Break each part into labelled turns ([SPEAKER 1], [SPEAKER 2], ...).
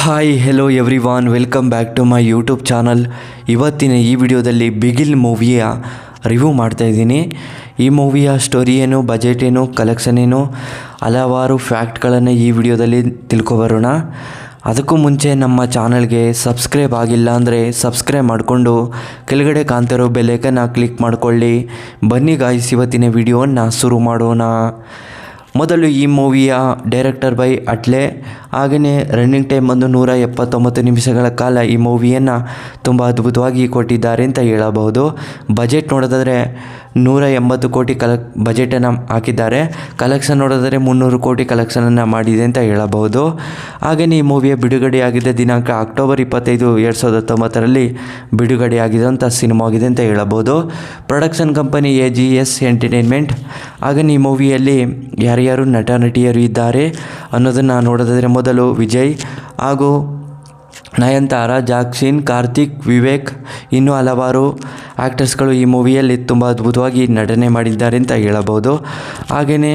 [SPEAKER 1] Hi hello everyone, welcome back to my YouTube channel. ಇವತ್ತಿನ ಈ ವಿಡಿಯೋದಲ್ಲಿ ಬಿಗಿಲ್ ಮೂವಿಯ ರಿವ್ಯೂ ಮಾಡ್ತಾಯಿದ್ದೀನಿ. ಈ ಮೂವಿಯ ಸ್ಟೋರಿ ಏನು, ಬಜೆಟ್ ಏನು, ಕಲೆಕ್ಷನ್ ಏನು, ಹಲವಾರು ಫ್ಯಾಕ್ಟ್ಗಳನ್ನು ಈ ವಿಡಿಯೋದಲ್ಲಿ ತಿಳ್ಕೊಬರೋಣ. ಅದಕ್ಕೂ ಮುಂಚೆ ನಮ್ಮ ಚಾನಲ್ಗೆ ಸಬ್ಸ್ಕ್ರೈಬ್ ಆಗಿಲ್ಲ ಅಂದರೆ ಸಬ್ಸ್ಕ್ರೈಬ್ ಮಾಡಿಕೊಂಡು ಕೆಳಗಡೆ ಕಾಣ್ತಿರೋ ಬೆಲ್ಲೈಕನ್ನ ಕ್ಲಿಕ್ ಮಾಡಿಕೊಳ್ಳಿ. ಬನ್ನಿ ಗಾಯ್ಸ್, ಇವತ್ತಿನ ವಿಡಿಯೋವನ್ನು ಶುರು ಮಾಡೋಣ. ಮೊದಲು ಈ ಮೂವಿಯ ಡೈರೆಕ್ಟರ್ ಬೈ ಅಟ್ಲೆ. ಹಾಗೆಯೇ ರನ್ನಿಂಗ್ ಟೈಮ್ ಒಂದು 179 ನಿಮಿಷಗಳ ಕಾಲ ಈ ಮೂವಿಯನ್ನು ತುಂಬ ಅದ್ಭುತವಾಗಿ ಕೊಟ್ಟಿದ್ದಾರೆ ಅಂತ ಹೇಳಬಹುದು. ಬಜೆಟ್ ನೋಡೋದಾದರೆ 180 ಕೋಟಿ ಬಜೆಟನ್ನು ಹಾಕಿದ್ದಾರೆ. ಕಲೆಕ್ಷನ್ ನೋಡೋದಾದರೆ 300 ಕೋಟಿ ಕಲೆಕ್ಷನನ್ನು ಮಾಡಿದೆ ಅಂತ ಹೇಳಬಹುದು. ಹಾಗೆಯೇ ಈ ಮೂವಿಯ ಬಿಡುಗಡೆಯಾಗಿದ್ದ ದಿನಾಂಕ ಅಕ್ಟೋಬರ್ 25, 2019 ಬಿಡುಗಡೆಯಾಗಿದ್ದಂಥ ಸಿನಿಮಾ ಆಗಿದೆ ಅಂತ ಹೇಳಬಹುದು. Production company AGS entertainment. ಹಾಗೆಯೇ ಈ ಮೂವಿಯಲ್ಲಿ ಯಾರ್ಯಾರು ನಟ ನಟಿಯರು ಇದ್ದಾರೆ ಅನ್ನೋದನ್ನು ನೋಡೋದಾದರೆ ಮೊದಲು ವಿಜಯ್ ಹಾಗೂ ನಯನತಾರ, ಜಾಕ್ಸಿನ್, ಕಾರ್ತಿಕ್, ವಿವೇಕ್, ಇನ್ನೂ ಹಲವಾರು ಆ್ಯಕ್ಟರ್ಸ್ಗಳು ಈ ಮೂವಿಯಲ್ಲಿ ತುಂಬ ಅದ್ಭುತವಾಗಿ ನಟನೆ ಮಾಡಿದ್ದಾರೆ ಅಂತ ಹೇಳಬಹುದು. ಹಾಗೆಯೇ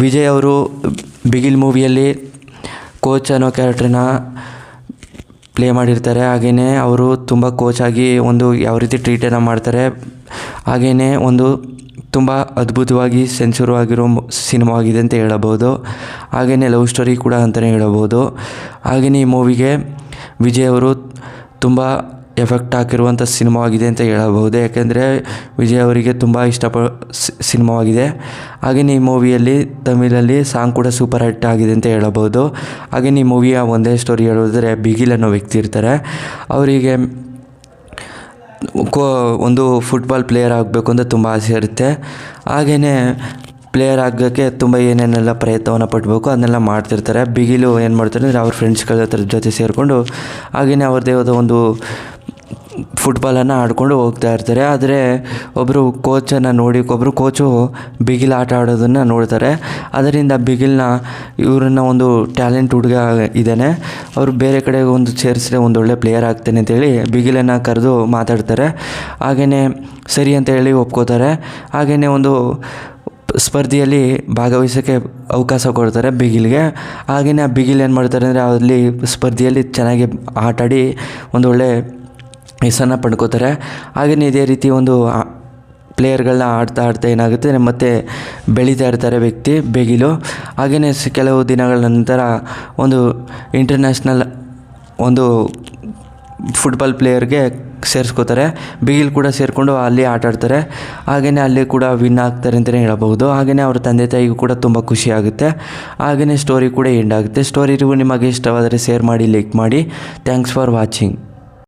[SPEAKER 1] ವಿಜಯ್ ಅವರು ಬಿಗಿಲ್ ಮೂವಿಯಲ್ಲಿ ಕೋಚ್ ಅನ್ನೋ ಕ್ಯಾರೆಕ್ಟ್ರನ್ನ ಪ್ಲೇ ಮಾಡಿರ್ತಾರೆ. ಹಾಗೆಯೇ ಅವರು ತುಂಬ ಕೋಚಾಗಿ ಒಂದು ಯಾವ ರೀತಿ ಟ್ರೀಟನ್ನು ಮಾಡ್ತಾರೆ, ಹಾಗೆಯೇ ಒಂದು ತುಂಬ ಅದ್ಭುತವಾಗಿ ಸೆನ್ಸೂರು ಆಗಿರೋ ಸಿನಿಮಾ ಆಗಿದೆ ಅಂತ ಹೇಳಬಹುದು. ಹಾಗೆಯೇ ಲವ್ ಸ್ಟೋರಿ ಕೂಡ ಅಂತಲೇ ಹೇಳಬಹುದು. ಹಾಗೆಯೇ ಈ ಮೂವಿಗೆ ವಿಜಯ್ ಅವರು ತುಂಬ ಎಫೆಕ್ಟ್ ಹಾಕಿರುವಂಥ ಸಿನಿಮಾ ಆಗಿದೆ ಅಂತ ಹೇಳಬಹುದು. ಯಾಕೆಂದರೆ ವಿಜಯ್ ಅವರಿಗೆ ತುಂಬ ಸಿನಿಮಾವಾಗಿದೆ. ಹಾಗೆಯೇ ಈ ಮೂವಿಯಲ್ಲಿ ತಮಿಳಲ್ಲಿ ಸಾಂಗ್ ಕೂಡ ಸೂಪರ್ ಹಿಟ್ ಆಗಿದೆ ಅಂತ ಹೇಳಬಹುದು. ಹಾಗೆಯೇ ಈ ಮೂವಿಯ ಒಂದೇ ಸ್ಟೋರಿ ಹೇಳೋದಾದರೆ ಬಿಗಿಲ್ ಅನ್ನೋ ವ್ಯಕ್ತಿ ಇರ್ತಾರೆ. ಅವರಿಗೆ ಒಂದು ಫುಟ್ಬಾಲ್ ಪ್ಲೇಯರ್ ಆಗಬೇಕು ಅಂತ ತುಂಬ ಆಸೆ ಇರುತ್ತೆ. ಹಾಗೆಯೇ ಪ್ಲೇಯರ್ ಆಗೋಕ್ಕೆ ತುಂಬ ಏನೇನೆಲ್ಲ ಪ್ರಯತ್ನವನ್ನು ಪಡಬೇಕು ಅದನ್ನೆಲ್ಲ ಮಾಡ್ತಿರ್ತಾರೆ. ಬಿಗಿಲು ಏನು ಮಾಡ್ತಾರೆ ಅಂದರೆ ಅವ್ರ ಫ್ರೆಂಡ್ಸ್ಗಳ ಜೊತೆ ಸೇರಿಕೊಂಡು ಹಾಗೆಯೇ ಅವ್ರದ್ದೇ ಆದ ಒಂದು ಫುಟ್ಬಾಲನ್ನು ಆಡ್ಕೊಂಡು ಹೋಗ್ತಾ ಇರ್ತಾರೆ. ಆದರೆ ಒಬ್ಬರು ಒಬ್ಬರು ಕೋಚು ಬಿಗಿಲ್ ಆಟ ಆಡೋದನ್ನು ನೋಡ್ತಾರೆ. ಅದರಿಂದ ಬಿಗಿಲ್ನ ಇವರನ್ನು ಒಂದು ಟ್ಯಾಲೆಂಟ್ ಹುಡುಗ ಇದ್ದಾನೆ, ಅವರು ಬೇರೆ ಕಡೆ ಒಂದು ಸೇರಿಸಿದ್ರೆ ಒಂದು ಒಳ್ಳೆ ಪ್ಲೇಯರ್ ಆಗ್ತಾನೆ ಅಂತೇಳಿ ಬಿಗಿಲನ್ನು ಕರೆದು ಮಾತಾಡ್ತಾರೆ. ಹಾಗೆಯೇ ಸರಿ ಅಂತ ಹೇಳಿ ಒಪ್ಕೋತಾರೆ. ಹಾಗೆಯೇ ಒಂದು ಸ್ಪರ್ಧೆಯಲ್ಲಿ ಭಾಗವಹಿಸೋಕ್ಕೆ ಅವಕಾಶ ಕೊಡ್ತಾರೆ ಬಿಗಿಲ್ಗೆ. ಹಾಗೆಯೇ ಆ ಬಿಗಿಲ್ ಏನು ಮಾಡ್ತಾರೆ ಅಂದರೆ ಅಲ್ಲಿ ಸ್ಪರ್ಧೆಯಲ್ಲಿ ಚೆನ್ನಾಗಿ ಆಟಾಡಿ ಒಂದು ಒಳ್ಳೆ ಹೆಸರನ್ನ ಪಡ್ಕೋತಾರೆ. ಹಾಗೆಯೇ ಇದೇ ರೀತಿ ಒಂದು ಪ್ಲೇಯರ್ಗಳನ್ನ ಆಡ್ತಾ ಏನಾಗುತ್ತೆ ಮತ್ತು ಬೆಳೀತಾ ಇರ್ತಾರೆ ವ್ಯಕ್ತಿ ಬಿಗಿಲು. ಹಾಗೆಯೇ ಕೆಲವು ದಿನಗಳ ನಂತರ ಒಂದು ಇಂಟರ್ನ್ಯಾಷನಲ್ ಒಂದು ಫುಟ್ಬಾಲ್ ಪ್ಲೇಯರ್ಗೆ ಸೇರಿಸ್ಕೋತಾರೆ. ಬಿಗಿಲ್ ಕೂಡ ಸೇರಿಕೊಂಡು ಅಲ್ಲಿ ಆಟ ಆಡ್ತಾರೆ. ಹಾಗೆಯೇ ಅಲ್ಲಿ ಕೂಡ ವಿನ್ ಆಗ್ತಾರೆ ಅಂತಲೇ ಹೇಳಬಹುದು. ಹಾಗೆಯೇ ಅವ್ರ ತಂದೆ ತಾಯಿಗೂ ಕೂಡ ತುಂಬ ಖುಷಿ ಆಗುತ್ತೆ. ಹಾಗೆಯೇ ಸ್ಟೋರಿ ಕೂಡ ಎಂಡ್ ಆಗುತ್ತೆ. ಸ್ಟೋರಿ ನಿಮಗೆ ಇಷ್ಟವಾದರೆ ಶೇರ್ ಮಾಡಿ, ಲೈಕ್ ಮಾಡಿ. Thanks for watching.